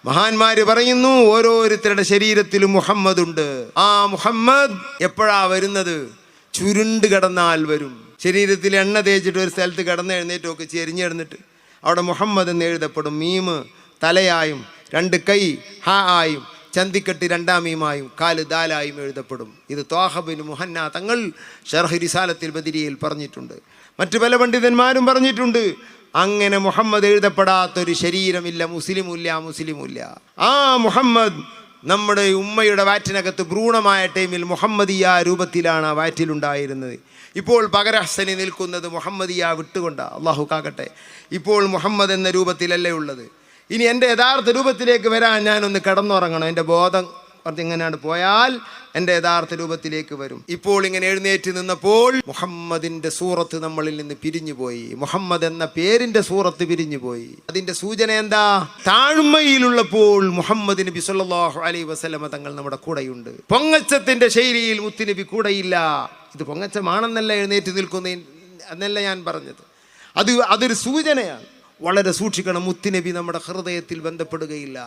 മഹാന്മാര് പറയുന്നു, ഓരോരുത്തരുടെ ശരീരത്തിലും മുഹമ്മദ് ഉണ്ട്. ആ മുഹമ്മദ് എപ്പോഴാ വരുന്നത്? ചുരുണ്ട് കിടന്നാൽ വരും. ശരീരത്തിൽ എണ്ണ തേച്ചിട്ട് ഒരു സ്ഥലത്ത് കിടന്ന് എഴുന്നേറ്റൊക്കെ ചെരിഞ്ഞെഴുന്നിട്ട് അവിടെ മുഹമ്മദ് എന്ന് എഴുതപ്പെടും. മീമ് തലയായും, 2 കൈ ഹ ആയും, ചന്തിക്കെട്ട് 2-ാം മീമായും, 4 ദാലായും എഴുതപ്പെടും. ഇത് ത്വാഹ ബിൻ മുഹന്ന തങ്ങൾ ശർഹ് റിസാലത്തിൽ ബദരിയയിൽ പറഞ്ഞിട്ടുണ്ട്. മറ്റു പല പണ്ഡിതന്മാരും പറഞ്ഞിട്ടുണ്ട്. അങ്ങനെ മുഹമ്മദ് എഴുതപ്പെടാത്തൊരു ശരീരമില്ല, മുസ്ലിമില്ല. ആ മുഹമ്മദ് നമ്മുടെ ഉമ്മയുടെ വാറ്റിനകത്ത് ഭ്രൂണമായ ടൈമിൽ മുഹമ്മദിയ രൂപത്തിലാണ് ആ വാറ്റിലുണ്ടായിരുന്നത്. ഇപ്പോൾ പകരഹ്സനി നിൽക്കുന്നത് മുഹമ്മദിയ വിട്ടുകൊണ്ടാണ്. അള്ളാഹു കാക്കട്ടെ. ഇപ്പോൾ മുഹമ്മദ് എന്ന രൂപത്തിലല്ലേ ഉള്ളത്. ഇനി എൻ്റെ യഥാർത്ഥ രൂപത്തിലേക്ക് വരാൻ ഞാനൊന്ന് കിടന്നുറങ്ങണം. എൻ്റെ ബോധം ഇങ്ങനെയാണ് പോയാൽ എൻ്റെ യഥാർത്ഥ രൂപത്തിലേക്ക് വരും. ഇപ്പോൾ ഇങ്ങനെ എഴുന്നേറ്റ് നിന്നപ്പോൾ മുഹമ്മദിൻ്റെ സൂറത്ത് നമ്മളിൽ നിന്ന് പിരിഞ്ഞുപോയി. മുഹമ്മദ് എന്ന പേരിൻ്റെ സൂറത്ത് പിരിഞ്ഞുപോയി. അതിൻ്റെ സൂചന എന്താ? താഴ്മയിലുള്ളപ്പോൾ മുഹമ്മദ് നബി സല്ലല്ലാഹു അലൈഹി വസല്ലമ തങ്ങൾ നമ്മുടെ കൂടെയുണ്ട്. പൊങ്ങച്ചത്തിൻ്റെ ശൈലിയിൽ മുത്തുനബി കൂടെയില്ല. ഇത് പൊങ്ങച്ചമാണെന്നല്ല എഴുന്നേറ്റ് നിൽക്കുന്ന എന്നല്ല ഞാൻ പറഞ്ഞത്. അതൊരു സൂചനയാണ്. വളരെ സൂക്ഷിക്കണം. മുത്തുനബി നമ്മുടെ ഹൃദയത്തിൽ ബന്ധപ്പെടുകയില്ല.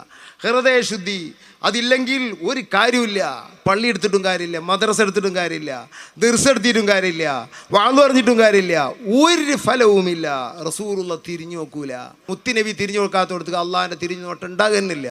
ഹൃദയശുദ്ധി അതില്ലെങ്കിൽ ഒരു കാര്യമില്ല. പള്ളി എടുത്തിട്ടും കാര്യമില്ല, മദ്രസ എടുത്തിട്ടും കാര്യമില്ല, ദിർസ് എടുത്തിട്ടും കാര്യമില്ല, വാളു പറഞ്ഞിട്ടും കാര്യമില്ല, ഒരു ഫലവുമില്ല. റസൂലുള്ള തിരിഞ്ഞു നോക്കൂല. മുത്തുനബി തിരിഞ്ഞു നോക്കാത്തടത്ത് അള്ളാഹിൻ്റെ തിരിഞ്ഞു നോട്ടം ഉണ്ടാകുന്നില്ല.